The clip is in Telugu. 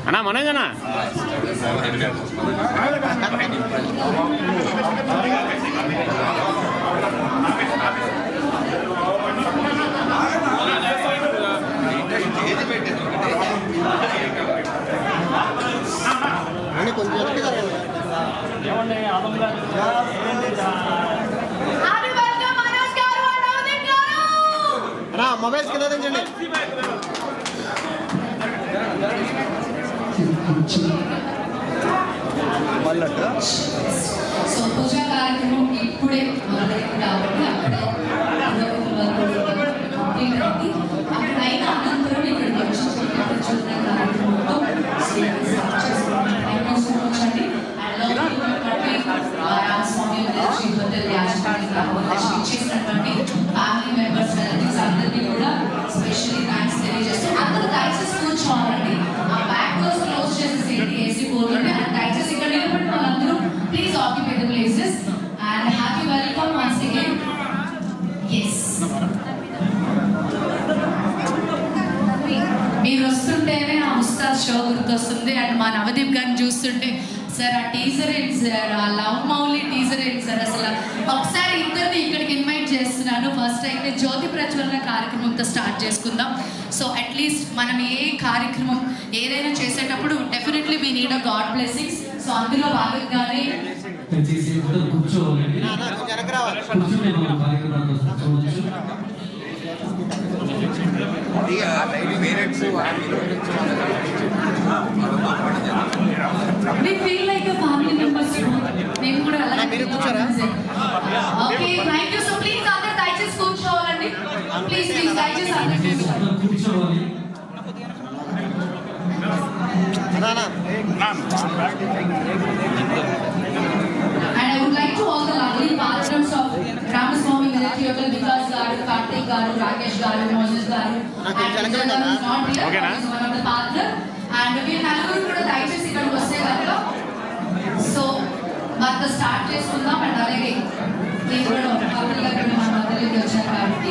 అన్నా మనోజ్ అన్నా మొబైల్స్ కింద దించండి. సో పూజా కార్యక్రమం ఇప్పుడే మొదలైంది కాబట్టి అక్కడే అక్కడైన అనంతరం ఇక్కడికి వచ్చి చూడడం కార్యక్రమంలో రామస్వామి హోటల్ యాజమాన్యం చేసినటువంటి ఫ్యామిలీ మెంబర్స్ రిలేటివ్స్ అందరినీ కూడా స్పెషల్లీ థ్యాంక్స్ తెలియజేస్తూ అందరూ దయచేసి కూర్చోవాలండి. ఆ బ్యాక్ డోర్స్ క్లోజ్ చేసేసేయండి ఏసీ పోర్లోనే. అండ్ దయచేసి ఇక్కడ నిలబడిన వాళ్ళందరూ please occupy the places and happy welcome once again. Yes, మీరు వస్తుంటేనే ఆ ఉస్తాద్ షో గుర్తొస్తుంది. అండ్ మా నవదీప్ గారిని చూస్తుంటే సార్ ఆ టీజర్ ఏంటి సార్, ఆ లవ్ మౌలి టీజర్ ఏంటి సార్, అసలు ఒకసారి ఇద్దరిని ఇక్కడికి ఇన్వైట్ చేస్తున్నాను. ఫస్ట్ అయితే జ్యోతి ప్రజ్వలన కార్యక్రమంతో స్టార్ట్ చేసుకుందాం. సో అట్లీస్ట్ మనం ఏ కార్యక్రమం ఏదైనా చేసేటప్పుడు definitely we need a God blessings. So అందులో భాగంగానే we feel like a family members too. నేను కూడా అలాగే మీరు కూర్చోరా? Okay, thank you. So please అందరూ దయచేసి కూర్చోవాలండి. ప్లీజ్ ప్లీజ్ దయచేసి అందరూ కూర్చోవాలి. And I would like to all the lovely patrons of Ramaswamy Military Hotel, Vikas garu, Karthik garu, Rakesh garu, Moses garu, and not here. Okay, one of the partner. And we naluguru kuda దయచేసి ఇక్కడికి వస్తే కనుక సో మనతో స్టార్ట్ చేసుకుందాం. అండ్ అలాగే మీరు కూడా పక్కన మన మధ్యలోకి వచ్చారు కాబట్టి